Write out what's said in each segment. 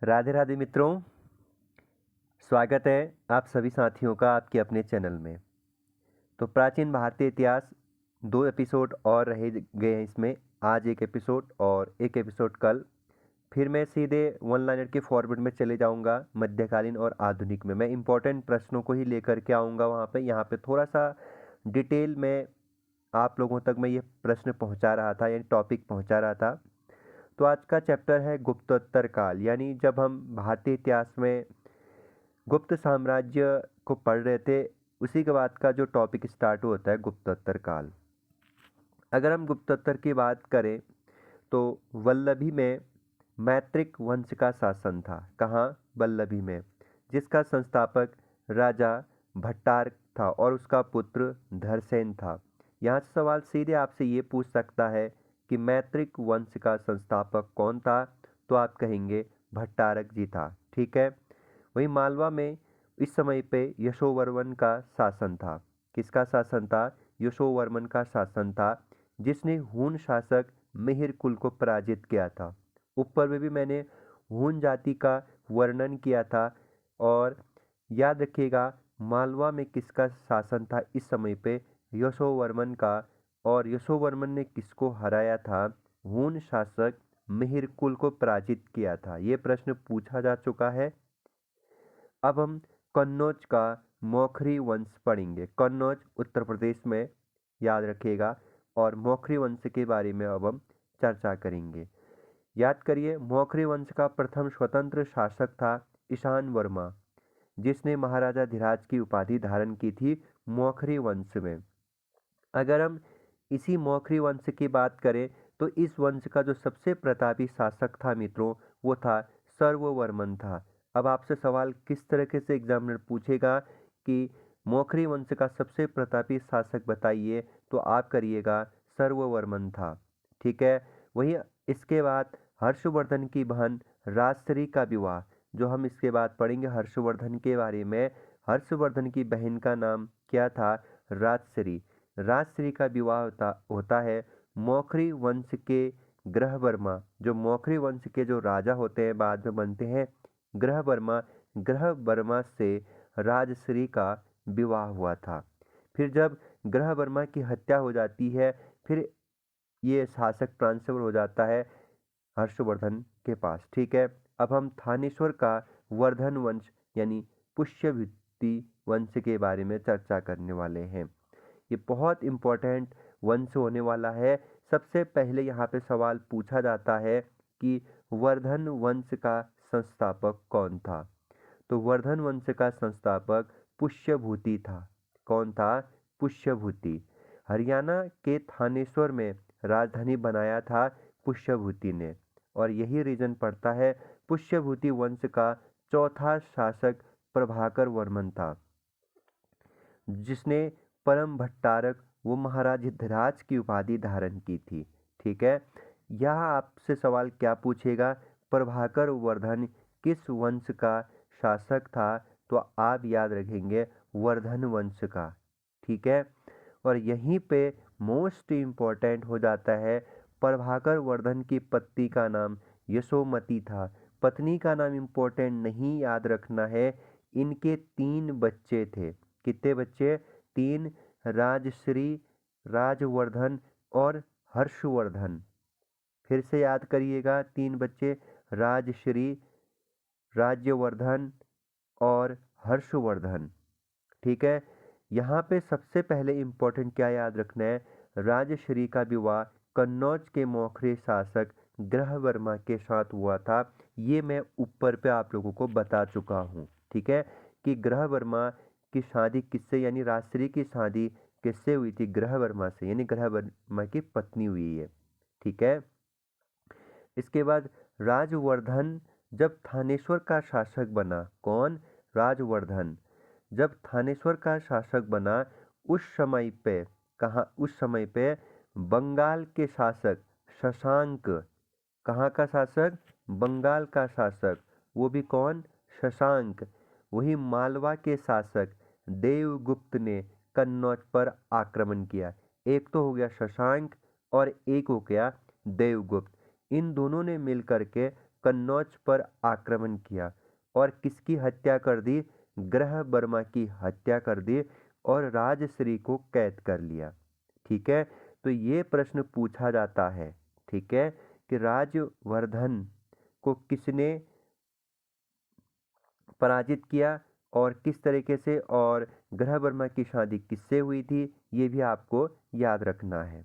राधे राधे मित्रों, स्वागत है आप सभी साथियों का आपके अपने चैनल में। तो प्राचीन भारतीय इतिहास 2 एपिसोड और रह गए हैं इसमें। आज एक एपिसोड और एक एपिसोड कल। फिर मैं सीधे वन लाइनर के फॉरवर्ड में चले जाऊंगा, मध्यकालीन और आधुनिक में। मैं इंपॉर्टेंट प्रश्नों को ही लेकर के आऊँगा वहाँ पे। यहाँ पे थोड़ा सा डिटेल में आप लोगों तक मैं ये प्रश्न पहुँचा रहा था, यानी टॉपिक पहुँचा रहा था। तो आज का चैप्टर है गुप्तोत्तर काल, यानी जब हम भारतीय इतिहास में गुप्त साम्राज्य को पढ़ रहे थे, उसी के बाद का जो टॉपिक स्टार्ट होता है गुप्तोत्तर काल। अगर हम गुप्तोत्तर की बात करें तो वल्लभी में मैत्रिक वंश का शासन था। कहाँ? वल्लभी में, जिसका संस्थापक राजा भट्टारक था और उसका पुत्र धरसेन था। यहाँ से सवाल सीधे आपसे ये पूछ सकता है कि मैत्रिक वंश का संस्थापक कौन था, तो आप कहेंगे भट्टारक जी था। ठीक है। वहीं मालवा में इस समय पे यशोवर्मन का शासन था। किसका शासन था? यशोवर्मन का शासन था, जिसने हून शासक मिहिर कुल को पराजित किया था। ऊपर में भी मैंने हून जाति का वर्णन किया था। और याद रखिएगा, मालवा में किसका शासन था इस समय पे? यशोवर्मन का। और यशोवर्मन ने किसको हराया था? हून शासक मिहिर कुल को पराजित किया था। ये प्रश्न पूछा जा चुका है। अब हम कन्नौज का मौखरी वंश पढ़ेंगे। कन्नौज उत्तर प्रदेश में, याद रखिएगा। और मौखरी वंश के बारे में अब हम चर्चा करेंगे। याद करिए, मौखरी वंश का प्रथम स्वतंत्र शासक था ईशान वर्मा, जिसने महाराजा धीराज की उपाधि धारण की थी मौखरी वंश में। अगर हम इसी मौखरी वंश की बात करें तो इस वंश का जो सबसे प्रतापी शासक था मित्रों, वो था सर्ववर्मन था। अब आपसे सवाल किस तरीके से एग्जामिनर पूछेगा कि मौखरी वंश का सबसे प्रतापी शासक बताइए, तो आप करिएगा सर्ववर्मन था। ठीक है। वहीं इसके बाद हर्षवर्धन की बहन राजश्री का विवाह, जो हम इसके बाद पढ़ेंगे हर्षवर्धन के बारे में। हर्षवर्धन की बहन का नाम क्या था? राजश्री। राजश्री का विवाह होता है मौखरी वंश के ग्रहवर्मा। जो मौखरी वंश के जो राजा होते हैं, बाद में बनते हैं ग्रहवर्मा। ग्रहवर्मा से राजश्री का विवाह हुआ था। फिर जब ग्रहवर्मा की हत्या हो जाती है, फिर ये शासक ट्रांसफर हो जाता है हर्षवर्धन के पास। ठीक है। अब हम थानेश्वर का वर्धन वंश यानी पुष्यभूति वंश के बारे में चर्चा करने वाले हैं। ये बहुत इंपॉर्टेंट वंश होने वाला है। सबसे पहले यहाँ पे सवाल पूछा जाता है कि वर्धन वंश का संस्थापक कौन था? तो वर्धन वंश का संस्थापक पुष्यभूति था। कौन था? पुष्यभूति। हरियाणा के थानेश्वर में राजधानी बनाया था पुष्यभूति ने। और यही रीजन पड़ता है पुष्यभूति वंश का चौथा शासक प्रभाकर वर्मन था, जिसने परम भट्टारक व महाराज धीराज की उपाधि धारण की थी। ठीक है। यह आपसे सवाल क्या पूछेगा? प्रभाकर वर्धन किस वंश का शासक था? तो आप याद रखेंगे वर्धन वंश का। ठीक है। और यहीं पे मोस्ट इम्पॉर्टेंट हो जाता है, प्रभाकर वर्धन की पत्नी का नाम यशोमती था। पत्नी का नाम इम्पोर्टेंट नहीं, याद रखना है। इनके 3 बच्चे थे। कितने बच्चे? 3। राजश्री, राजवर्धन और हर्षवर्धन। फिर से याद करिएगा, 3 बच्चे राजश्री, राज्यवर्धन और हर्षवर्धन। ठीक है। यहाँ पे सबसे पहले इम्पोर्टेंट क्या याद रखना है? राजश्री का विवाह कन्नौज के मौखरी शासक ग्रहवर्मा के साथ हुआ था। ये मैं ऊपर पे आप लोगों को बता चुका हूँ। ठीक है, कि ग्रहवर्मा की शादी किससे, यानी राजश्री की शादी किससे हुई थी? ग्रहवर्मा से, यानी ग्रहवर्मा की पत्नी हुई है। ठीक है। इसके बाद राजवर्धन जब थानेश्वर का शासक बना। कौन? राजवर्धन जब थानेश्वर का शासक बना, उस समय पे, कहाँ? उस समय पे बंगाल के शासक शशांक। कहाँ का शासक? बंगाल का शासक। वो भी कौन? शशांक। वही मालवा के शासक देवगुप्त ने कन्नौज पर आक्रमण किया। एक तो हो गया शशांक और एक हो गया देवगुप्त। इन दोनों ने मिलकर के कन्नौज पर आक्रमण किया और किसकी हत्या कर दी? ग्रह वर्मा की हत्या कर दी और राजश्री को कैद कर लिया। ठीक है, तो ये प्रश्न पूछा जाता है, ठीक है, कि राजवर्धन को किसने पराजित किया और किस तरीके से, और ग्रह वर्मा की शादी किससे हुई थी, ये भी आपको याद रखना है।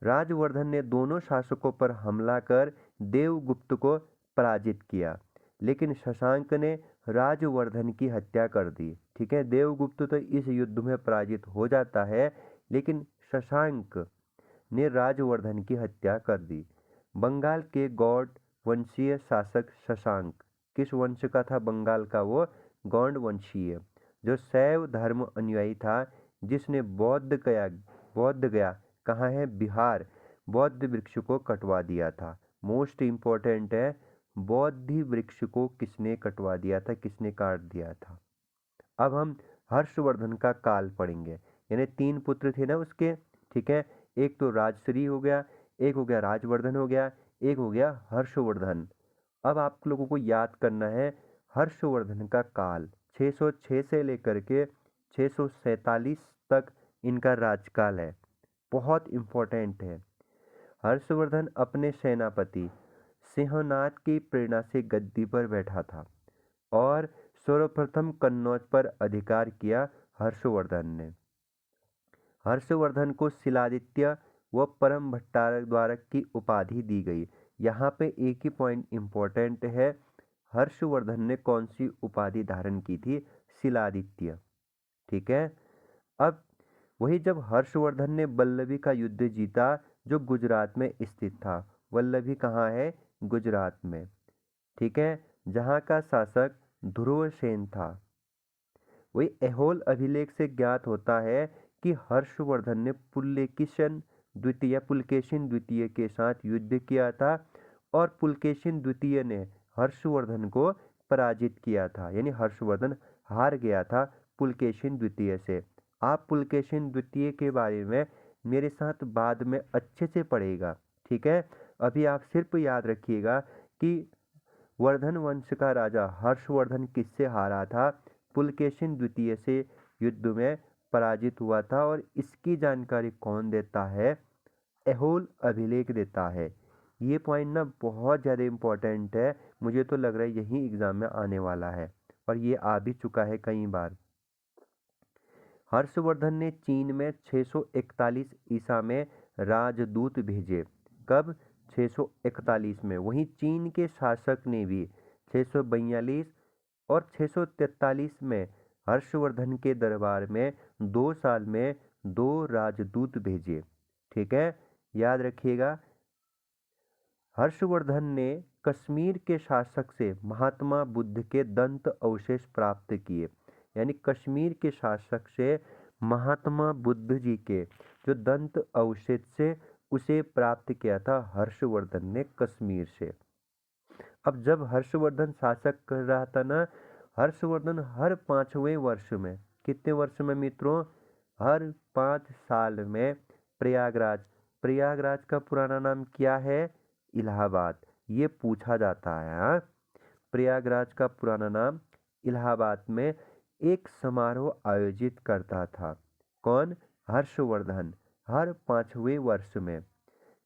राजवर्धन ने दोनों शासकों पर हमला कर देवगुप्त को पराजित किया, लेकिन शशांक ने राजवर्धन की हत्या कर दी। ठीक है, देवगुप्त तो इस युद्ध में पराजित हो जाता है, लेकिन शशांक ने राजवर्धन की हत्या कर दी। बंगाल के गौड़ वंशीय शासक शशांक, किस वंश का था बंगाल का? वो गौड़ वंशीय, जो शैव धर्म अनुयायी था, जिसने बौद्ध गया कहाँ है? बिहार, बौद्ध वृक्ष को कटवा दिया था। मोस्ट इम्पोर्टेंट है, बौद्ध वृक्ष को किसने कटवा दिया था, किसने काट दिया था? अब हम हर्षवर्धन का काल पढ़ेंगे, यानी 3 पुत्र थे ना उसके, ठीक है, एक तो राजश्री हो गया, एक हो गया राजवर्धन हो गया, एक हो गया हर्षवर्धन। अब आप लोगों को याद करना है हर्षवर्धन का काल 606 से लेकर के 647 तक इनका राजकाल है, बहुत इम्पोर्टेंट है। हर्षवर्धन अपने सेनापति सिंहनाद की प्रेरणा से गद्दी पर बैठा था और सर्वप्रथम कन्नौज पर अधिकार किया हर्षवर्धन ने। हर्षवर्धन को शिलादित्य व परम भट्टारक की उपाधि दी गई। यहाँ पे एक ही पॉइंट इम्पोर्टेंट है, हर्षवर्धन ने कौन सी उपाधि धारण की थी? शिलादित्य। ठीक है, अब वही जब हर्षवर्धन ने वल्लभी का युद्ध जीता, जो गुजरात में स्थित था। वल्लभी कहाँ है? गुजरात में। ठीक है, जहाँ का शासक ध्रुवसेन था। वही ऐहोल अभिलेख से ज्ञात होता है कि हर्षवर्धन ने पुलकेशिन द्वितीय के साथ युद्ध किया था और पुलकेशिन द्वितीय ने हर्षवर्धन को पराजित किया था, यानी हर्षवर्धन हार गया था पुलकेशिन द्वितीय से। आप पुलकेशिन द्वितीय के बारे में मेरे साथ बाद में अच्छे से पढ़ेगा, ठीक है। अभी आप सिर्फ याद रखिएगा कि वर्धन वंश का राजा हर्षवर्धन किससे हारा था? पुलकेशिन द्वितीय से युद्ध में पराजित हुआ था, और इसकी जानकारी कौन देता है? ऐहोल अभिलेख देता है। ये पॉइंट ना बहुत ज़्यादा इम्पोर्टेंट है, मुझे तो लग रहा है यही एग्जाम में आने वाला है, और ये आ भी चुका है कई बार। हर्षवर्धन ने चीन में 641 ईसा में राजदूत भेजे। कब? 641 में। वहीं चीन के शासक ने भी 642 और 643 में हर्षवर्धन के दरबार में 2 साल में 2 राजदूत भेजे। ठीक है, याद रखिएगा। हर्षवर्धन ने कश्मीर के शासक से महात्मा बुद्ध के दंत अवशेष प्राप्त किए, यानी कश्मीर के शासक से महात्मा बुद्ध जी के जो दंत अवशेष से उसे प्राप्त किया था हर्षवर्धन ने कश्मीर से। अब जब हर्षवर्धन शासक कर रहा था ना, हर्षवर्धन हर 5वें वर्ष में, कितने वर्ष में मित्रों? हर 5 साल में प्रयागराज का पुराना नाम क्या है? इलाहाबाद। ये पूछा जाता है, हाँ? प्रयागराज का पुराना नाम इलाहाबाद में एक समारोह आयोजित करता था। कौन? हर्षवर्धन, हर 5वें वर्ष में,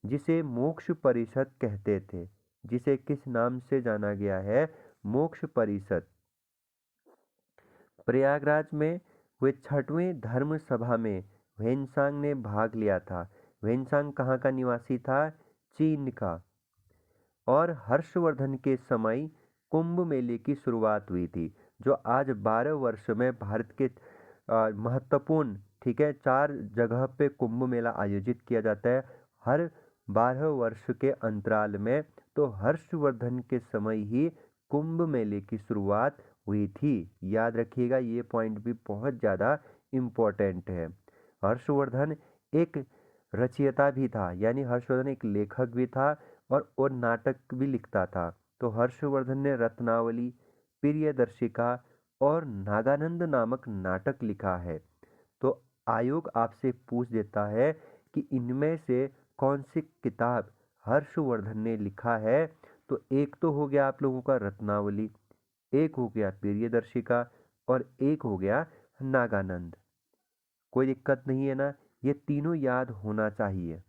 जिसे मोक्ष परिषद कहते थे। जिसे किस नाम से जाना गया है? मोक्ष परिषद। प्रयागराज में हुए 6वें धर्म सभा में ह्वेनसांग ने भाग लिया था। ह्वेनसांग कहाँ का निवासी था? चीन का। और हर्षवर्धन के समय कुंभ मेले की शुरुआत हुई थी, जो आज 12 वर्ष में भारत के महत्वपूर्ण, ठीक है, 4 जगह पे कुंभ मेला आयोजित किया जाता है हर 12 वर्ष के अंतराल में। तो हर्षवर्धन के समय ही कुंभ मेले की शुरुआत हुई थी। याद रखिएगा, ये पॉइंट भी बहुत ज़्यादा इम्पोर्टेंट है। हर्षवर्धन एक रचयिता भी था, यानी हर्षवर्धन एक लेखक भी था और नाटक भी लिखता था। तो हर्षवर्धन ने रत्नावली, प्रियदर्शिका और नागानंद नामक नाटक लिखा है। तो आयोग आपसे पूछ देता है कि इनमें से कौन सी किताब हर्षवर्धन ने लिखा है, तो एक तो हो गया आप लोगों का रत्नावली, एक हो गया प्रियदर्शिका और एक हो गया नागानंद। कोई दिक्कत नहीं है ना, ये तीनों याद होना चाहिए।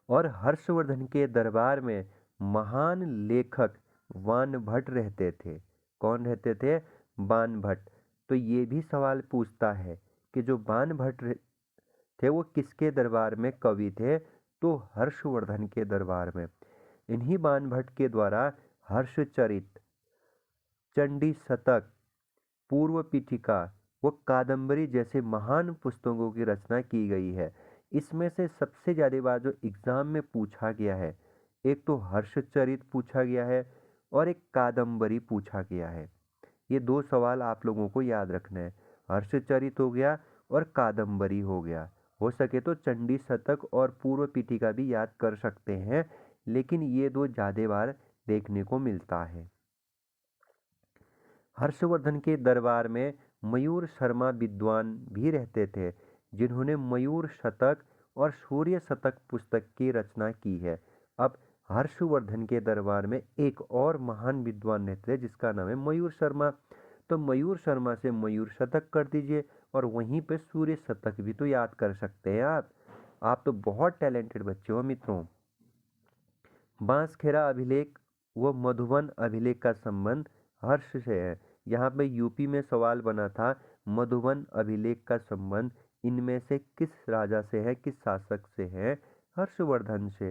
और हर्षवर्धन के दरबार में महान लेखक बाणभट्ट रहते थे। कौन रहते थे? बाणभट्ट। तो ये भी सवाल पूछता है कि जो बाणभट्ट थे वो किसके दरबार में कवि थे? तो हर्षवर्धन के दरबार में। इन्हीं बाणभट्ट के द्वारा हर्षचरित, चंडी शतक, पूर्व पीठिका व कादंबरी जैसे महान पुस्तकों की रचना की गई है। इसमें से सबसे ज़्यादा बार जो एग्जाम में पूछा गया है, एक तो हर्षचरित पूछा गया है और एक कादंबरी पूछा गया है। ये दो सवाल आप लोगों को याद रखना है, हर्षचरित हो गया और कादंबरी हो गया। हो सके तो चंडी शतक और पूर्व पीठिका भी याद कर सकते हैं, लेकिन ये दो ज़्यादा बार देखने को मिलता है। हर्षवर्धन के दरबार में मयूर शर्मा विद्वान भी रहते थे, जिन्होंने मयूर शतक और सूर्य शतक पुस्तक की रचना की है। अब हर्षवर्धन के दरबार में एक और महान विद्वान रहते हैं जिसका नाम है मयूर शर्मा। तो मयूर शर्मा से मयूर शतक कर दीजिए और वहीं पे सूर्य शतक भी तो याद कर सकते हैं आप तो बहुत टैलेंटेड बच्चे हो मित्रों। बांसखेड़ा अभिलेख व मधुबन अभिलेख का संबंध हर्ष से है। यहाँ पे यूपी में सवाल बना था, मधुबन अभिलेख का संबंध इनमें से किस राजा से है, किस शासक से है? हर्षवर्धन से।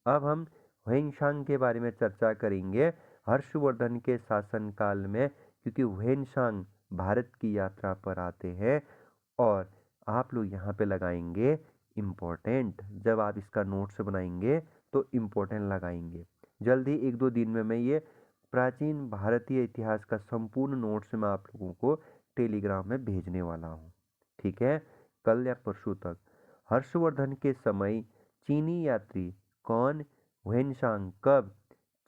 अब हम ह्वेनसांग के बारे में चर्चा करेंगे हर्षवर्धन के शासनकाल में, क्योंकि ह्वेनसांग भारत की यात्रा पर आते हैं और आप लोग यहाँ पे लगाएंगे इम्पोर्टेंट। जब आप इसका नोट्स बनाएंगे तो इम्पोर्टेंट लगाएंगे। जल्दी 1-2 दिन में मैं ये प्राचीन भारतीय इतिहास का संपूर्ण नोट्स मैं आप लोगों को टेलीग्राम में भेजने वाला हूँ, ठीक है, कल या परसों तक। हर्षवर्धन के समय चीनी यात्री कौन? ह्वेनसांग। कब?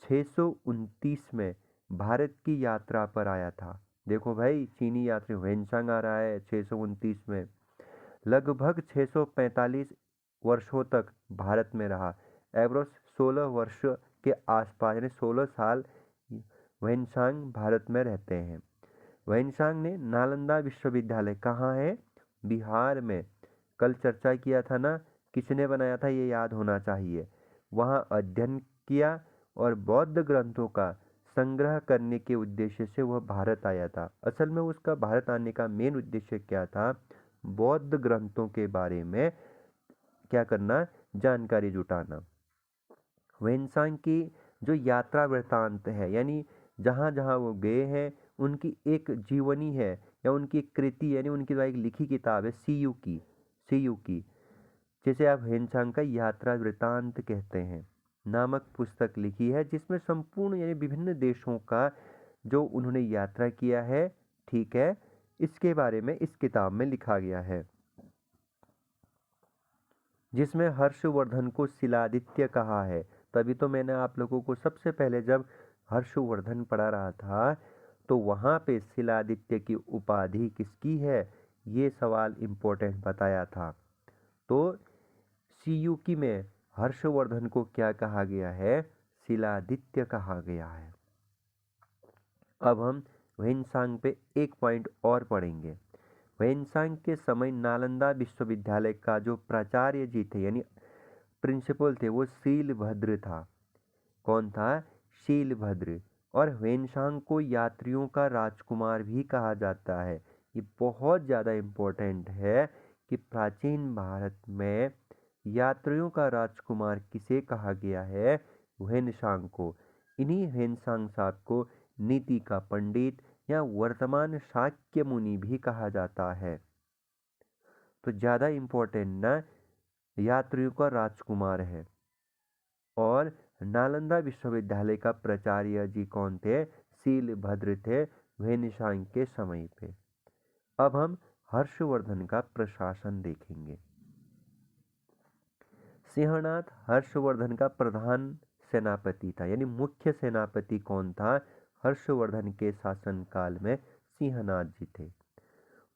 629 में भारत की यात्रा पर आया था। देखो भाई, चीनी यात्री ह्वेनसांग आ रहा है 629 में। लगभग 645 वर्षों तक भारत में रहा। एवरेज 16 वर्ष के आसपास, यानी 16 साल ह्वेनसांग भारत में रहते हैं। ह्वेनसांग ने नालंदा विश्वविद्यालय, कहाँ है? बिहार में। कल चर्चा किया था ना, किसने बनाया था ये याद होना चाहिए। वहाँ अध्ययन किया और बौद्ध ग्रंथों का संग्रह करने के उद्देश्य से वह भारत आया था। असल में उसका भारत आने का मेन उद्देश्य क्या था? बौद्ध ग्रंथों के बारे में क्या करना? जानकारी जुटाना। ह्वेनसांग की जो यात्रा वृत्तांत है, यानी जहाँ जहाँ वो गए हैं उनकी एक जीवनी है या उनकी एक कृति, यानी उनकी जो एक लिखी किताब है सीयू की, जैसे आप ह्वेनसांग का यात्रा वृत्तांत कहते हैं नामक पुस्तक लिखी है, जिसमें संपूर्ण यानी विभिन्न देशों का जो उन्होंने यात्रा किया है, ठीक है, इसके बारे में इस किताब में लिखा गया है, जिसमें हर्षवर्धन को शिलादित्य कहा है। तभी तो मैंने आप लोगों को सबसे पहले जब हर्षवर्धन पढ़ा रहा था तो वहाँ पे शिलादित्य की उपाधि किसकी है, ये सवाल इम्पोर्टेंट बताया था। तो सीयूकी में हर्षवर्धन को क्या कहा गया है? शिलादित्य कहा गया है। अब हम ह्वेनसांग पे एक पॉइंट और पढ़ेंगे। ह्वेनसांग के समय नालंदा विश्वविद्यालय का जो प्राचार्य जी थे यानी प्रिंसिपल थे, वो शीलभद्र था। कौन था? शीलभद्र। और ह्वेनसांग को यात्रियों का राजकुमार भी कहा जाता है। ये बहुत ज़्यादा इम्पोर्टेंट है कि प्राचीन भारत में यात्रियों का राजकुमार किसे कहा गया है? ह्वेनसांग को। इन्हीं ह्वेनसांग साहब को नीति का पंडित या वर्तमान शाक्य मुनि भी कहा जाता है। तो ज़्यादा इम्पोर्टेंट ना, यात्रियों का राजकुमार है। और नालंदा विश्वविद्यालय का प्राचार्य जी कौन थे? शीलभद्र थे ह्वेनसांग के समय पे। अब हम हर्षवर्धन का प्रशासन देखेंगे। सिंहनाथ हर्षवर्धन का प्रधान सेनापति था, यानी मुख्य सेनापति कौन था? हर्षवर्धन के शासनकाल में सिंहनाथ जी थे।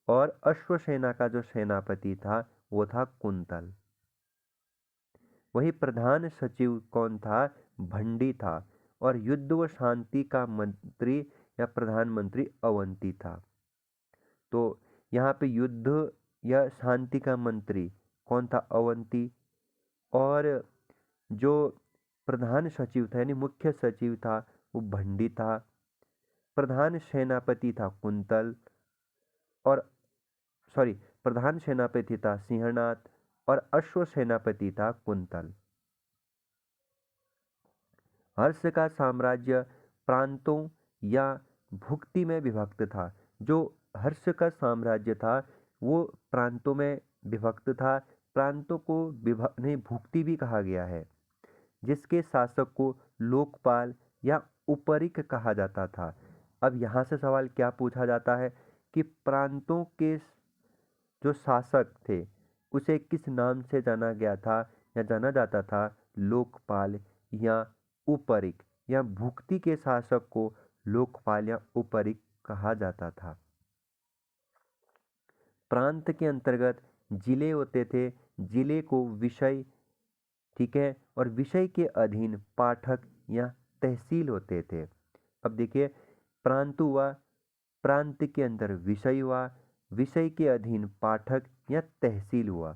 और अश्वसेना का जो सेनापति था वो था कुंतल। वही प्रधान सचिव कौन था? भंडी था और युद्ध व शांति का मंत्री या प्रधानमंत्री अवंती था। तो यहाँ पे युद्ध या शांति का मंत्री कौन था? अवंती। और जो प्रधान सचिव था यानी मुख्य सचिव था वो भंडी था। प्रधान सेनापति था कुंतल और प्रधान सेनापति था सिंहनाथ और अश्व सेनापति था कुंतल। हर्ष का साम्राज्य प्रांतों या भुक्ति में विभक्त था। जो हर्ष का साम्राज्य था वो प्रांतों में विभक्त था। प्रांतों को नहीं, भुक्ति भी कहा गया है, जिसके शासक को लोकपाल या उपरिक कहा जाता था। अब यहाँ से सवाल क्या पूछा जाता है कि प्रांतों के जो शासक थे उसे किस नाम से जाना गया था या जाना जाता था? लोकपाल या उपरिक, या भुक्ति के शासक को लोकपाल या उपरिक कहा जाता था। प्रांत के अंतर्गत जिले होते थे। जिले को विषय, ठीक है, और विषय के अधीन पाठक या तहसील होते थे। अब देखिए, प्रांत हुआ, प्रांत के अंदर विषय हुआ, विषय के अधीन पाठक या तहसील हुआ।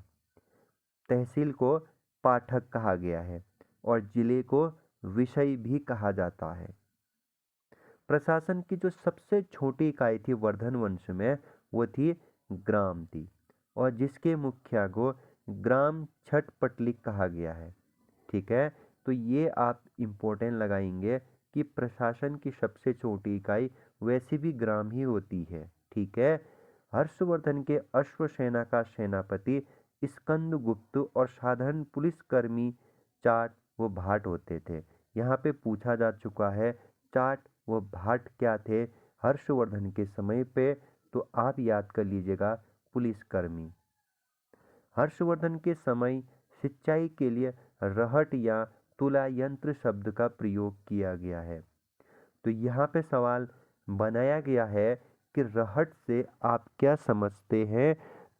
तहसील को पाठक कहा गया है और जिले को विषय भी कहा जाता है। प्रशासन की जो सबसे छोटी इकाई थी वर्धन वंश में वो थी ग्राम थी, और जिसके मुखिया को ग्राम छटपटलिक कहा गया है। ठीक है, तो ये आप इम्पोर्टेंट लगाएंगे कि प्रशासन की सबसे छोटी इकाई वैसे भी ग्राम ही होती है। ठीक है। हर्षवर्धन के अश्व सेना का सेनापति स्कंदगुप्त और साधारण पुलिसकर्मी चाट व भाट होते थे। यहाँ पे पूछा जा चुका है चाट व भाट क्या थे हर्षवर्धन के समय पे, तो आप याद कर लीजिएगा पुलिसकर्मी। हर्षवर्धन के समय सिंचाई के लिए रहट या तुला यंत्र शब्द का प्रयोग किया गया है। तो यहाँ पे सवाल बनाया गया है कि रहट से आप क्या समझते हैं,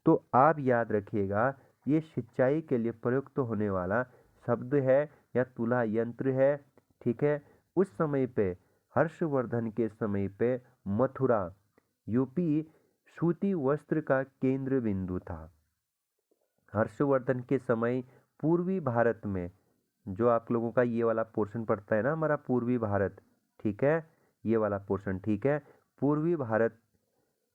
तो आप याद रखिएगा ये सिंचाई के लिए प्रयुक्त होने वाला शब्द है या तुला यंत्र है। ठीक है। उस समय पे हर्षवर्धन के समय पे मथुरा यूपी सूती वस्त्र का केंद्र बिंदु था। हर्षवर्धन के समय पूर्वी भारत में, जो आप लोगों का ये वाला पोर्शन पड़ता है ना हमारा पूर्वी भारत, ठीक है, ये वाला पोर्शन, ठीक है, पूर्वी भारत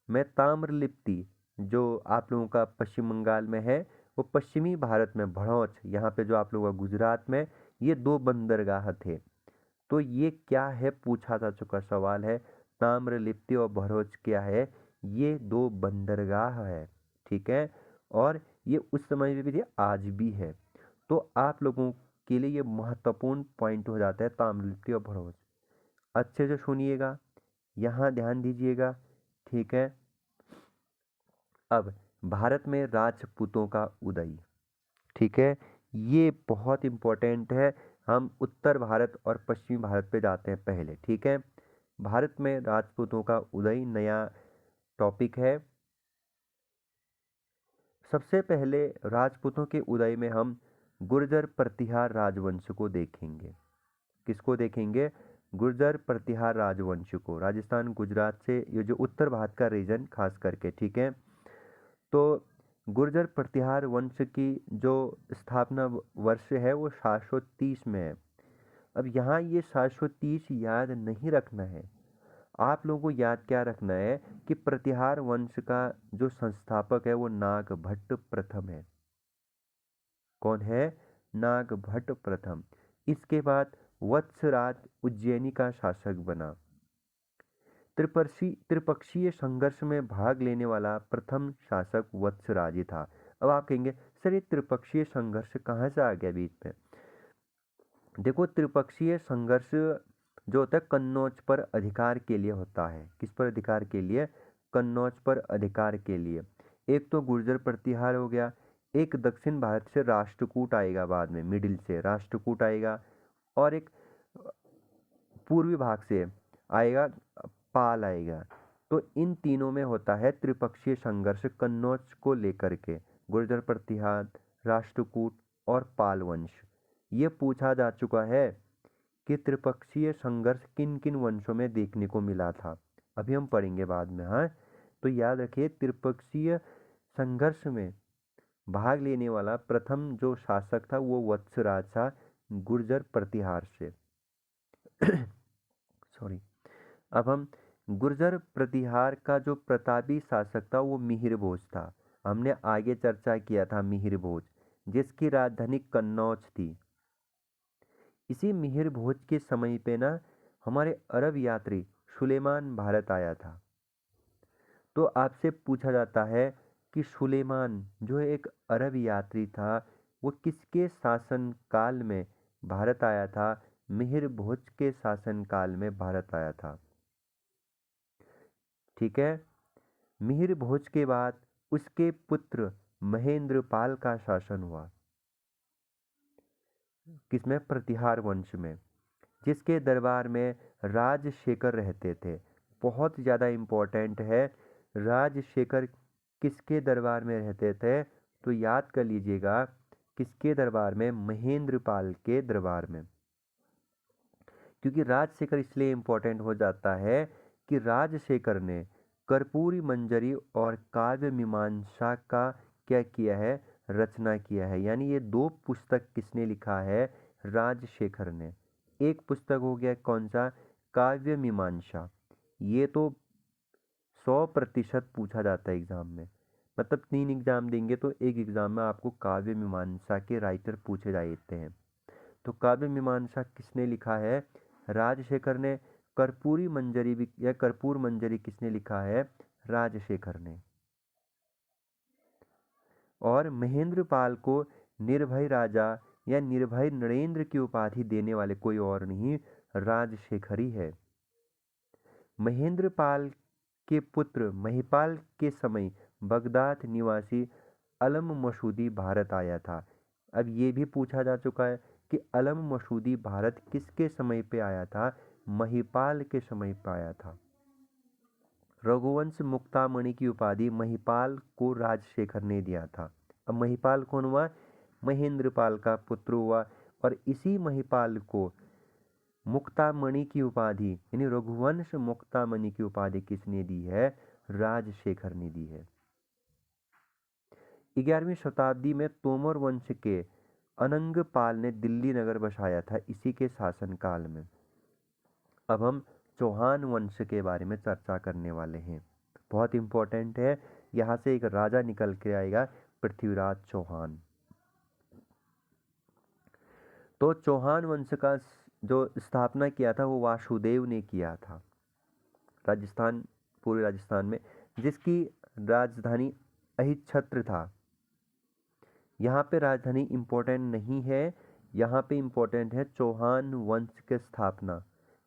में ताम्रलिप्ति जो आप लोगों का पश्चिम बंगाल में है, वो पश्चिमी भारत में भड़ौच, यहाँ पे जो आप लोगों का गुजरात में, ये दो बंदरगाह थे। तो ये क्या है पूछा जा चुका सवाल है, ताम्रलिप्ति और भड़ौच क्या है, ये दो बंदरगाह है। ठीक है, और ये उस समय में भी थे, आज भी है। तो आप लोगों के लिए ये महत्वपूर्ण पॉइंट हो जाता है ताम्रलिप्ति और भड़ौच। अच्छे से सुनिएगा, यहाँ ध्यान दीजिएगा। ठीक है। अब भारत में राजपूतों का उदय, ठीक है, ये बहुत इम्पोर्टेंट है। हम उत्तर भारत और पश्चिमी भारत पे जाते हैं पहले। ठीक है, भारत में राजपूतों का उदय नया टॉपिक है। सबसे पहले राजपूतों के उदय में हम गुर्जर प्रतिहार राजवंश को देखेंगे। किसको देखेंगे? गुर्जर प्रतिहार राजवंश को। राजस्थान गुजरात से ये जो उत्तर भारत का रीजन खास करके, ठीक है। तो गुर्जर प्रतिहार वंश की जो स्थापना वर्ष है वो 730 में है। अब यहाँ ये 730 याद नहीं रखना है, आप लोगों को याद क्या रखना है कि प्रतिहार वंश का जो संस्थापक है वो नागभट्ट प्रथम है। कौन है? नागभट्ट प्रथम। इसके बाद वत्सराज उज्जैनी का शासक बना। त्रिपक्षीय संघर्ष में भाग लेने वाला प्रथम शासक वत्सराज ही था। अब आप कहेंगे सर ये त्रिपक्षीय संघर्ष कहाँ से आ गया बीच में? देखो, त्रिपक्षीय संघर्ष जो होता है कन्नौज पर अधिकार के लिए होता है। किस पर अधिकार के लिए? कन्नौज पर अधिकार के लिए। एक तो गुर्जर प्रतिहार हो गया, एक दक्षिण भारत से राष्ट्रकूट आएगा, बाद में मिडिल से राष्ट्रकूट आएगा, और एक पूर्वी भाग से आएगा पाल आएगा। तो इन तीनों में होता है त्रिपक्षीय संघर्ष कन्नौज को लेकर के, गुर्जर प्रतिहार, राष्ट्रकूट और पाल वंश। ये पूछा जा चुका है कि त्रिपक्षीय संघर्ष किन किन वंशों में देखने को मिला था, अभी हम पढ़ेंगे बाद में। हाँ, तो याद रखिए त्रिपक्षीय संघर्ष में भाग लेने वाला प्रथम जो शासक था वो वत्सराज था गुर्जर प्रतिहार से। सॉरी। अब हम गुर्जर प्रतिहार का जो प्रतापी शासक था वो मिहिर भोज था। हमने आगे चर्चा किया था मिहिर भोज, जिसकी राजधानी कन्नौज थी। इसी मिहिर भोज के समय पे ना हमारे अरब यात्री सुलेमान भारत आया था। तो आपसे पूछा जाता है कि सुलेमान जो एक अरब यात्री था वो किसके शासन काल में भारत आया था? मिहिर भोज के शासन काल में भारत आया था। ठीक है। मिहिर भोज के बाद उसके पुत्र महेंद्रपाल का शासन हुआ। किसमें? प्रतिहार वंश में, जिसके दरबार में राजशेखर रहते थे। बहुत ज़्यादा इम्पोर्टेंट है, राजशेखर किसके दरबार में रहते थे? तो याद कर लीजिएगा, किसके दरबार में? महेंद्रपाल के दरबार में। क्योंकि राजशेखर इसलिए इम्पोर्टेंट हो जाता है कि राजशेखर ने कर्पूरी मंजरी और काव्य मीमांसा का क्या किया है? रचना किया है। यानी ये दो पुस्तक किसने लिखा है? राजशेखर ने। एक पुस्तक हो गया कौन सा? काव्य मीमांसा। ये तो 100% पूछा जाता है एग्जाम में। मतलब 3 एग्जाम देंगे तो एक एग्जाम में आपको काव्य मीमांसा के राइटर पूछे जाते हैं। तो काव्य मीमांसा किसने लिखा है? राजशेखर ने। कर्पूरी मंजरी भी या कर्पूर मंजरी किसने लिखा है? राजशेखर ने। और महेंद्रपाल को निर्भय राजा या निर्भय नरेंद्र की उपाधि देने वाले कोई और नहीं, राजशेखर ही है। महेंद्रपाल के पुत्र महिपाल के समय बगदाद निवासी अलम मसूदी भारत आया था। अब ये भी पूछा जा चुका है कि अलम मसूदी भारत किसके समय पे आया था? महिपाल के समय पे आया था। रघुवंश मुक्तामणि की उपाधि महिपाल को राजशेखर ने दिया था। अब महिपाल कौन हुआ? महेंद्रपाल का पुत्र हुआ। और इसी महिपाल को मुक्तामणि की उपाधि यानी रघुवंश मुक्तामणि की उपाधि किसने दी है? राजशेखर ने दी है। 11वीं शताब्दी में तोमर वंश के अनंगपाल ने दिल्ली नगर बसाया था इसी के शासनकाल में। अब हम चौहान वंश के बारे में चर्चा करने वाले हैं। बहुत इंपॉर्टेंट है, यहाँ से एक राजा निकल के आएगा, पृथ्वीराज चौहान। तो चौहान वंश का जो स्थापना किया था वो वासुदेव ने किया था राजस्थान, पूरे राजस्थान में, जिसकी राजधानी अहिच्छत्र था। यहाँ पे राजधानी इम्पोर्टेंट नहीं है, यहाँ पे इम्पोर्टेंट है चौहान वंश की स्थापना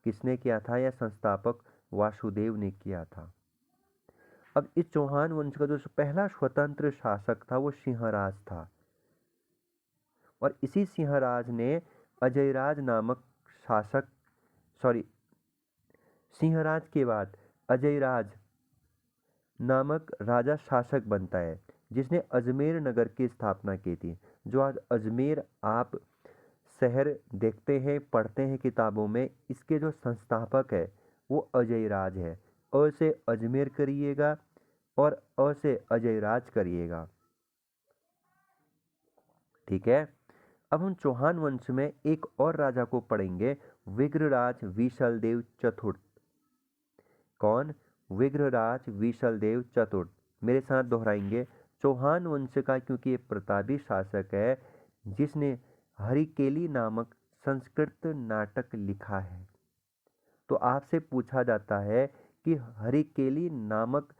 किसने किया था या संस्थापक वासुदेव ने किया था। अब इस चौहान वंश का जो पहला स्वतंत्र शासक था वो सिंहराज था। और इसी सिंहराज ने अजयराज नामक शासक, सिंहराज के बाद अजयराज नामक राजा शासक बनता है, जिसने अजमेर नगर की स्थापना की थी। जो आज अजमेर आप शहर देखते हैं, पढ़ते हैं किताबों में, इसके जो संस्थापक है वो अजयराज है। अ से अजमेर करिएगा और अ से अजयराज करिएगा। ठीक है। अब हम चौहान वंश में एक और राजा को पढ़ेंगे, विग्रराज विशलदेव चतुर्थ। कौन? विग्रराज विशलदेव चतुर्थ। मेरे साथ दोहराएंगे, चौहान वंश का क्योंकि ये प्रतापी शासक है जिसने हरिकेली नामक संस्कृत नाटक लिखा है। तो आपसे पूछा जाता है कि हरिकेली नामक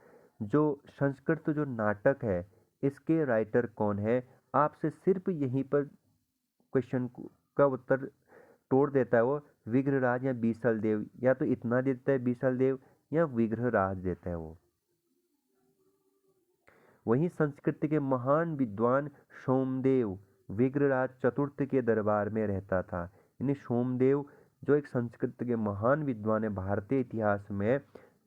जो संस्कृत जो नाटक है इसके राइटर कौन है? आपसे सिर्फ यहीं पर क्वेश्चन का उत्तर तोड़ देता है वो, विग्रराज या बीसलदेव, या तो इतना देता है बीसलदेव या विग्रहराज देता है वो। वहीं संस्कृत के महान विद्वान सोमदेव विग्रराज चतुर्थ के दरबार में रहता था। यानी सोमदेव जो एक संस्कृत के महान विद्वान है भारतीय इतिहास में,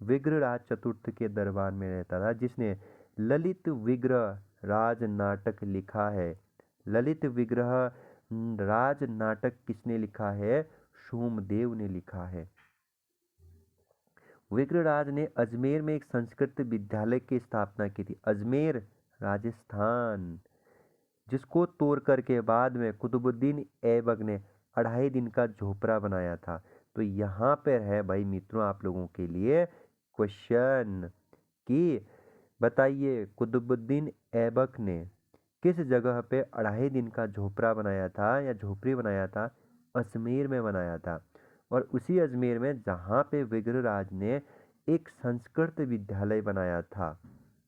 विग्रराज चतुर्थ के दरबार में रहता था, जिसने ललित विग्रह राज नाटक लिखा है। ललित विग्रह राज नाटक किसने लिखा है? सोमदेव ने लिखा है। विग्रहराज ने अजमेर में एक संस्कृत विद्यालय की स्थापना की थी, अजमेर राजस्थान, जिसको तोड़ करके बाद में कुतुबुद्दीन ऐबक ने 2.5 दिन का झोपड़ा बनाया था। तो यहाँ पर है भाई मित्रों आप लोगों के लिए क्वेश्चन कि बताइए कुतुबुद्दीन ऐबक ने किस जगह पे 2.5 दिन का झोपड़ा बनाया था या झोपड़ी बनाया था? अजमेर में बनाया था। और उसी अजमेर में जहाँ पे विग्रहराज ने एक संस्कृत विद्यालय बनाया था,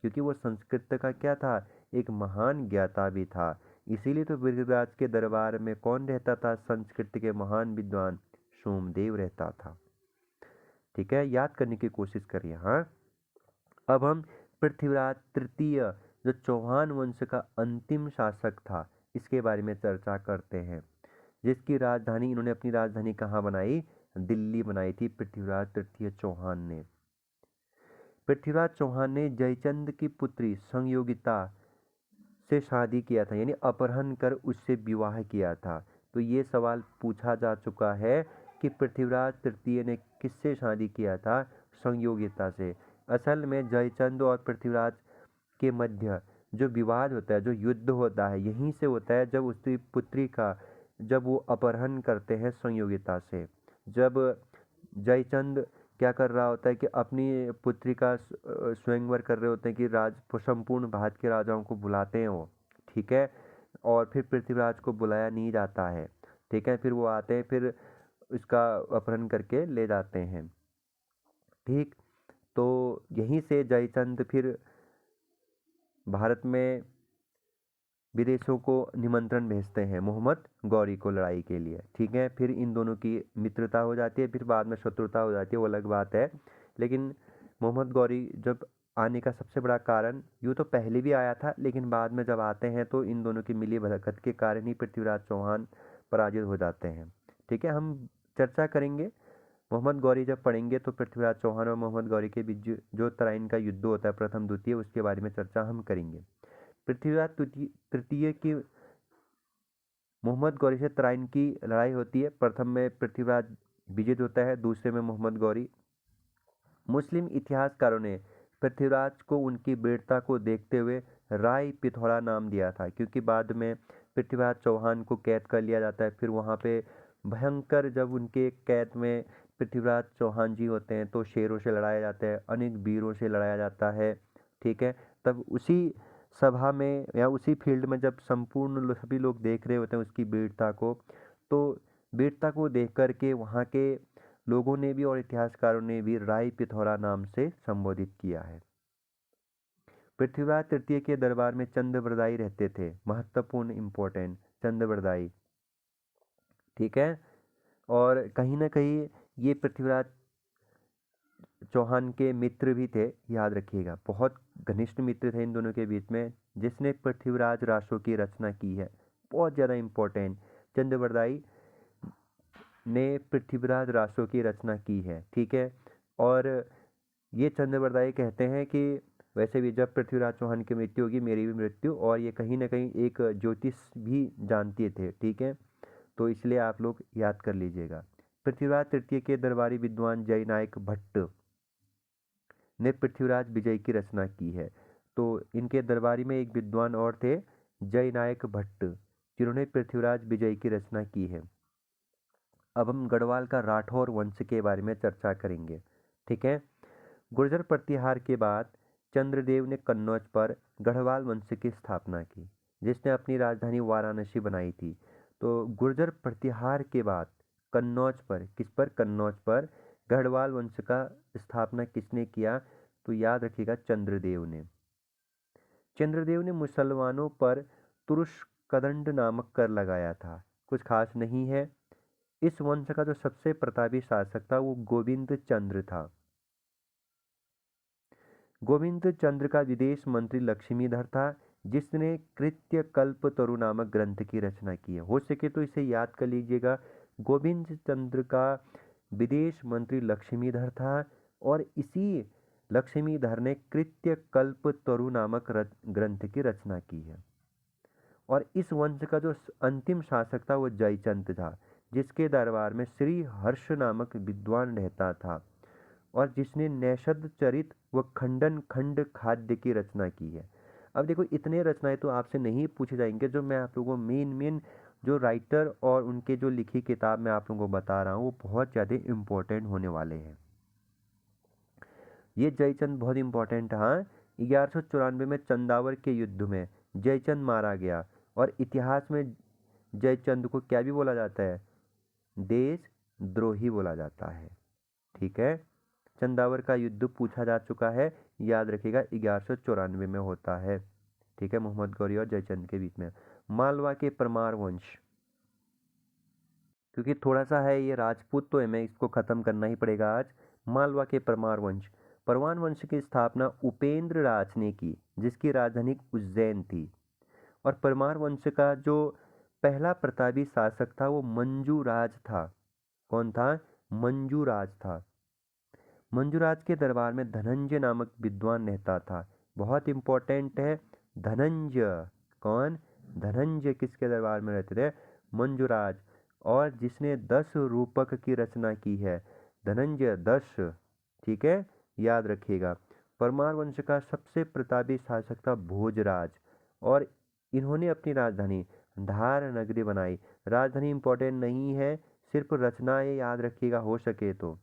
क्योंकि वो संस्कृत का क्या था, एक महान ज्ञाता भी था। इसीलिए तो विग्रहराज के दरबार में कौन रहता था? संस्कृत के महान विद्वान सोमदेव रहता था। ठीक है, याद करने की कोशिश करिए। हाँ, अब हम पृथ्वीराज तृतीय जो चौहान वंश का अंतिम शासक था इसके बारे में चर्चा करते हैं, जिसकी राजधानी, इन्होंने अपनी राजधानी कहाँ बनाई? दिल्ली बनाई थी पृथ्वीराज तृतीय चौहान ने। पृथ्वीराज चौहान ने जयचंद की पुत्री संयोगिता से शादी किया था, यानी अपहरण कर उससे विवाह किया था। तो ये सवाल पूछा जा चुका है कि पृथ्वीराज तृतीय ने किससे शादी किया था? संयोगिता से। असल में जयचंद और पृथ्वीराज के मध्य जो विवाद होता है, जो युद्ध होता है, यहीं से होता है जब उसकी पुत्री का जब वो अपहरण करते हैं संयोगिता से। जब जयचंद क्या कर रहा होता है कि अपनी पुत्री का स्वयंवर कर रहे होते हैं कि संपूर्ण भारत के राजाओं को बुलाते हैं वो, ठीक है, और फिर पृथ्वीराज को बुलाया नहीं जाता है, ठीक है, फिर वो आते हैं, फिर उसका अपहरण करके ले जाते हैं। ठीक, तो यहीं से जयचंद फिर भारत में विदेशों को निमंत्रण भेजते हैं मोहम्मद गौरी को लड़ाई के लिए। ठीक है, फिर इन दोनों की मित्रता हो जाती है, फिर बाद में शत्रुता हो जाती है, वो अलग बात है। लेकिन मोहम्मद गौरी जब आने का सबसे बड़ा कारण, यूँ तो पहले भी आया था लेकिन बाद में जब आते हैं तो इन दोनों की मिली भगत के कारण ही पृथ्वीराज चौहान पराजित हो जाते हैं। ठीक है, हम चर्चा करेंगे मोहम्मद गौरी जब पढ़ेंगे तो पृथ्वीराज चौहान और मोहम्मद गौरी के बीच जो तराइन का युद्ध होता है प्रथम द्वितीय, उसके बारे में चर्चा हम करेंगे। पृथ्वीराज तृतीय की मोहम्मद गौरी से तराइन की लड़ाई होती है। प्रथम में पृथ्वीराज विजित होता है, दूसरे में मोहम्मद गौरी। मुस्लिम इतिहासकारों ने पृथ्वीराज को उनकी वीरता को देखते हुए राय पिथौरा नाम दिया था, क्योंकि बाद में पृथ्वीराज चौहान को कैद कर लिया जाता है। फिर वहाँ पे भयंकर, जब उनके कैद में पृथ्वीराज चौहान जी होते हैं तो शेरों से लड़ाया जाता है, अनेक वीरों से लड़ाया जाता है। ठीक है, तब उसी सभा में या उसी फील्ड में जब संपूर्ण सभी लोग देख रहे होते हैं उसकी वीरता को, तो वीरता को देख कर के वहाँ के लोगों ने भी और इतिहासकारों ने भी राय पिथौरा नाम से संबोधित किया है। पृथ्वीराज तृतीय के दरबार में चंद्रवरदाई रहते थे, महत्वपूर्ण इंपॉर्टेंट चंद्रवरदाई। ठीक है, और कहीं ना कहीं ये पृथ्वीराज चौहान के मित्र भी थे, याद रखिएगा, बहुत घनिष्ठ मित्र थे इन दोनों के बीच में, जिसने पृथ्वीराज रासो की रचना की है, बहुत ज़्यादा इम्पोर्टेंट। चंद्रवरदाई ने पृथ्वीराज रासो की रचना की है। ठीक है, और ये चंद्रवरदाई कहते हैं कि वैसे भी जब पृथ्वीराज चौहान की मृत्यु होगी मेरी भी मृत्यु, और ये कहीं ना कहीं एक ज्योतिष भी जानते थे। ठीक है, तो इसलिए आप लोग याद कर लीजिएगा। पृथ्वीराज तृतीय के दरबारी विद्वान जयनायक भट्ट ने पृथ्वीराज विजय की रचना की है। तो इनके दरबारी में एक विद्वान और थे, जयनायक भट्ट, जिन्होंने पृथ्वीराज विजय की रचना की है। अब हम गढ़वाल का राठौर वंश के बारे में चर्चा करेंगे। ठीक है, गुर्जर प्रतिहार के बाद चंद्रदेव ने कन्नौज पर गढ़वाल वंश की स्थापना की, जिसने अपनी राजधानी वाराणसी बनाई थी। तो गुर्जर प्रतिहार के बाद कन्नौज पर, किस पर? कन्नौज पर गढ़वाल वंश का स्थापना किसने किया? तो याद रखिएगा, चंद्रदेव ने। चंद्रदेव ने मुसलमानों पर तुरुष्कदंड नामक कर लगाया था, कुछ खास नहीं है। इस वंश का जो सबसे प्रतापी शासक था वो गोविंद चंद्र था। गोविंद चंद्र का विदेश मंत्री लक्ष्मीधर था, जिसने कृत्य कल्प तरु नामक ग्रंथ की रचना की है। हो सके तो इसे याद कर लीजिएगा, गोविंद चंद्र का विदेश मंत्री लक्ष्मीधर था, और इसी लक्ष्मीधर ने कृत्य कल्प तरु नामक ग्रंथ की रचना की है। और इस वंश का जो अंतिम शासक था वो जयचंद था। जिसके दरबार में श्री हर्ष नामक विद्वान रहता था और जिसने नैषध चरित व खंडन खंड खाद्य की रचना की है। अब देखो इतने रचनाएं तो आपसे नहीं पूछे जाएंगे, जो मैं आप लोगों को मेन जो राइटर और उनके जो लिखी किताब मैं आप लोगों को बता रहा हूँ वो बहुत ज़्यादा इम्पोर्टेंट होने वाले हैं। ये जयचंद बहुत इम्पोर्टेंट, हाँ। 1194 में चंदावर के युद्ध में जयचंद मारा गया और इतिहास में जयचंद को क्या भी बोला जाता है, देशद्रोही बोला जाता है। ठीक है, चंदावर का युद्ध पूछा जा चुका है, याद रखिएगा 1194 में होता है। ठीक है, मोहम्मद गौरी और जयचंद के बीच में। मालवा के परमार वंश, क्योंकि थोड़ा सा है ये राजपूत तो हमें इसको खत्म करना ही पड़ेगा आज। मालवा के परमार वंश, परवान वंश की स्थापना उपेंद्र राज ने की, जिसकी राजधानी उज्जैन थी। और परमार वंश का जो पहला प्रतापी शासक था वो मंजूराज था। कौन था? मंजूराज था। मंजूराज के दरबार में धनंजय नामक विद्वान रहता था। बहुत इंपॉर्टेंट है, धनंजय। कौन? धनंजय किसके दरबार में रहते थे? मंजूराज। और जिसने 10 रूपक की रचना की है, धनंजय 10। ठीक है, याद रखिएगा। परमार वंश का सबसे प्रतापी शासक था भोजराज और इन्होंने अपनी राजधानी धार नगरी बनाई। राजधानी इंपॉर्टेंट नहीं है, सिर्फ रचनाएं याद रखिएगा हो सके तो।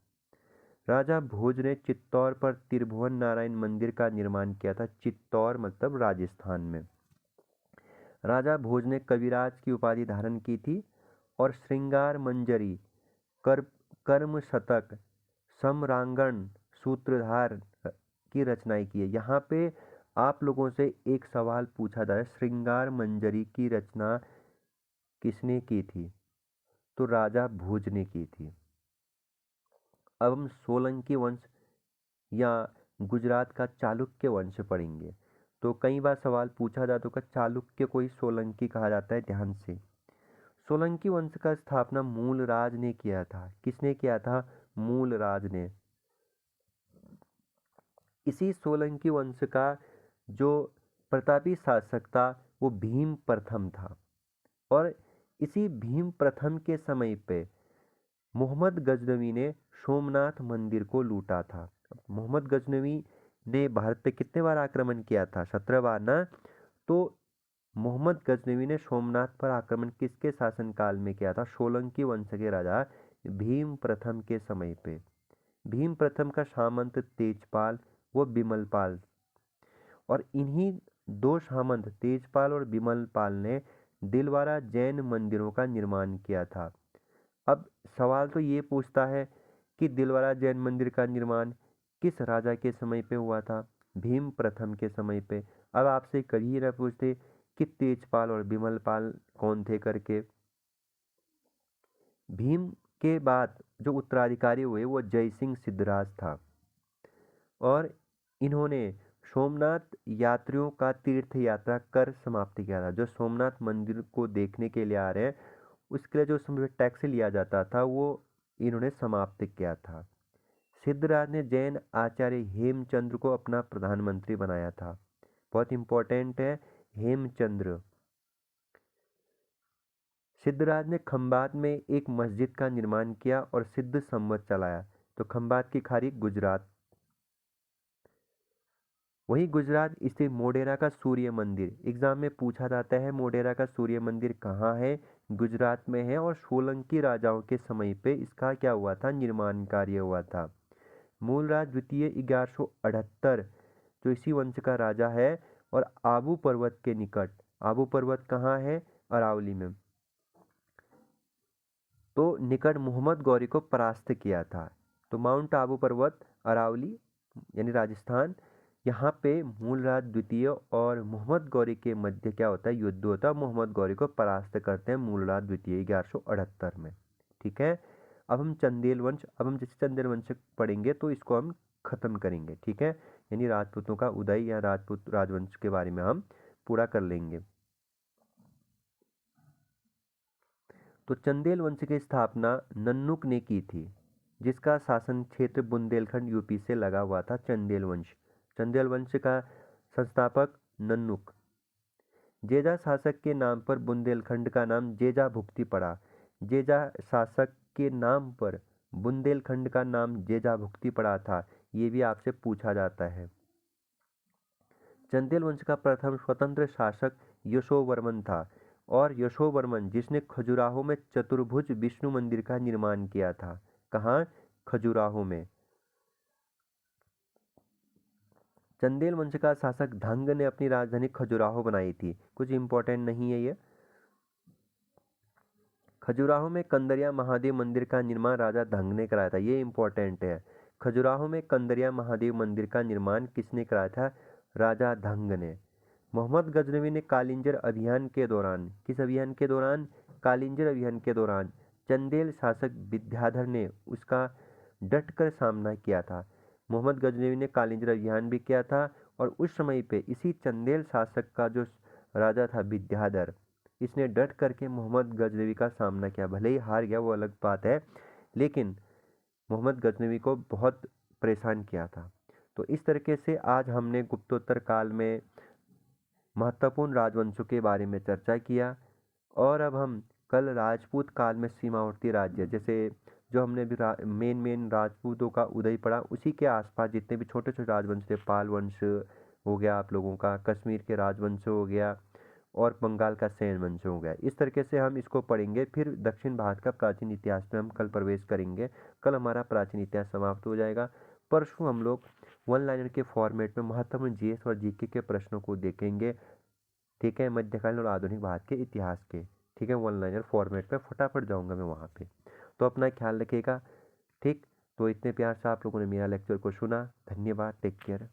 राजा भोज ने चित्तौड़ पर त्रिभुवन नारायण मंदिर का निर्माण किया था। चित्तौड़ मतलब राजस्थान में। राजा भोज ने कविराज की उपाधि धारण की थी और श्रृंगार मंजरी, कर्म शतक, सम्रांगण, सूत्रधार की रचनाएं की है। यहाँ पे आप लोगों से एक सवाल पूछा जाए, श्रृंगार मंजरी की रचना किसने की थी? तो राजा भोज ने की थी। अब हम सोलंकी वंश या गुजरात का चालुक्य वंश पढ़ेंगे। तो कई बार सवाल पूछा जाता है चालुक्य को ही सोलंकी कहा जाता है, ध्यान से। सोलंकी वंश का स्थापना मूलराज ने किया था। किसने किया था? मूलराज ने। इसी सोलंकी वंश का जो प्रतापी शासक था वो भीम प्रथम था और इसी भीम प्रथम के समय पे मोहम्मद गजनवी ने सोमनाथ मंदिर को लूटा था। मोहम्मद गजनवी ने भारत पे कितने बार आक्रमण किया था? 17 बार ना। तो मोहम्मद गजनवी ने सोमनाथ पर आक्रमण किसके शासनकाल में किया था? सोलंकी वंश के राजा भीम प्रथम के समय पे। भीम प्रथम का सामंत तेजपाल व बिमलपाल, और इन्हीं दो सामंत तेजपाल और बिमलपाल ने दिलवारा जैन मंदिरों का निर्माण किया था। अब सवाल तो ये पूछता है कि दिलवारा जैन मंदिर का निर्माण किस राजा के समय पे हुआ था? भीम प्रथम के समय पे। अब आपसे कभी ना पूछते कि तेजपाल और बिमलपाल कौन थे करके। भीम के बाद जो उत्तराधिकारी हुए वो जयसिंह सिद्धराज था और इन्होंने सोमनाथ यात्रियों का तीर्थ यात्रा कर समाप्त किया था। जो सोमनाथ मंदिर को देखने के लिए आ रहे हैं उसके लिए जो समय टैक्स लिया जाता था वो इन्होंने समाप्त किया था। सिद्धराज ने जैन आचार्य हेमचंद्र को अपना प्रधानमंत्री बनाया था। बहुत इंपॉर्टेंट है, हेमचंद्र। सिद्धराज ने खंबात में एक मस्जिद का निर्माण किया और सिद्ध संवत चलाया। तो खंबात की खाड़ी गुजरात। वहीं गुजरात स्थित मोढेरा का सूर्य मंदिर, एग्जाम में पूछा जाता है मोढेरा का सूर्य मंदिर कहाँ है? गुजरात में है और सोलंकी राजाओं के समय पे इसका क्या हुआ था? निर्माण कार्य हुआ था। मूलराज द्वितीय 1178 जो इसी वंश का राजा है और आबू पर्वत के निकट, आबू पर्वत कहाँ है? अरावली में, तो निकट मोहम्मद गौरी को परास्त किया था। तो माउंट आबू पर्वत अरावली यानी राजस्थान, यहाँ पे मूलराज द्वितीय और मोहम्मद गौरी के मध्य क्या होता है? युद्ध होता है। मोहम्मद गौरी को परास्त करते हैं मूलराज द्वितीय 1178 में। ठीक है, अब हम चंदेल वंश, अब हम जैसे चंदेल वंश पढ़ेंगे तो इसको हम खत्म करेंगे। ठीक है, यानी राजपूतों का उदय या राजपूत राजवंश के बारे में हम पूरा कर लेंगे। तो चंदेल वंश की स्थापना नन्नुक ने की थी, जिसका शासन क्षेत्र बुंदेलखंड यूपी से लगा हुआ था। चंदेल वंश, चंदेल वंश का संस्थापक नन्नुक। जेजा शासक के नाम पर बुंदेलखंड का नाम जेजा भुक्ति पड़ा। जेजा शासक के नाम पर बुंदेलखंड का नाम जेजाभुक्ति पड़ा था, ये भी आपसे पूछा जाता है। चंदेल वंश का प्रथम स्वतंत्र शासक यशोवर्मन था, और यशोवर्मन जिसने खजुराहो में चतुर्भुज विष्णु मंदिर का निर्माण किया था। कहाँ? खजुराहो में। चंदेल वंश का शासक धंग ने अपनी राजधानी खजुराहो बनाई थी। कुछ इंपॉर्टेंट नहीं है ये। खजुराहो में कंदरिया महादेव मंदिर का निर्माण राजा धंग ने कराया था, ये इंपॉर्टेंट है। खजुराहो में कंदरिया महादेव मंदिर का निर्माण किसने कराया था? राजा धंग ने। मोहम्मद गजनवी ने कालिंजर अभियान के दौरान, किस अभियान के दौरान? कालिंजर अभियान के दौरान चंदेल शासक विद्याधर ने उसका डटकर सामना किया था। मोहम्मद गजनवी ने कालिंजर अभियान भी किया था, और उस समय पे इसी चंदेल शासक का जो राजा था विद्याधर, इसने डट करके मोहम्मद गजनवी का सामना किया। भले ही हार गया, वो अलग बात है, लेकिन मोहम्मद गजनवी को बहुत परेशान किया था। तो इस तरीके से आज हमने गुप्तोत्तर काल में महत्वपूर्ण राजवंशों के बारे में चर्चा किया। और अब हम कल राजपूत काल में सीमावर्ती राज्य, जैसे जो हमने भी मेन राजपूतों का उदय पड़ा, उसी के आसपास जितने भी छोटे छोटे राजवंश थे, पाल वंश हो गया आप लोगों का, कश्मीर के राजवंश हो गया, और बंगाल का सेन वंश हो गया। इस तरीके से हम इसको पढ़ेंगे। फिर दक्षिण भारत का प्राचीन इतिहास में हम कल प्रवेश करेंगे। कल हमारा प्राचीन इतिहास समाप्त हो जाएगा। परसों हम लोग वन लाइनर के फॉर्मेट में महत्वपूर्ण जीएस और जीके के प्रश्नों को देखेंगे। ठीक है, मध्यकालीन और आधुनिक भारत के इतिहास के। ठीक है, वन लाइनर फॉर्मेट में फटाफट जाऊंगा मैं वहाँ पे। तो अपना ख्याल रखिएगा। ठीक, तो इतने प्यार से आप लोगों ने मेरा लेक्चर को सुना। धन्यवाद। Take care.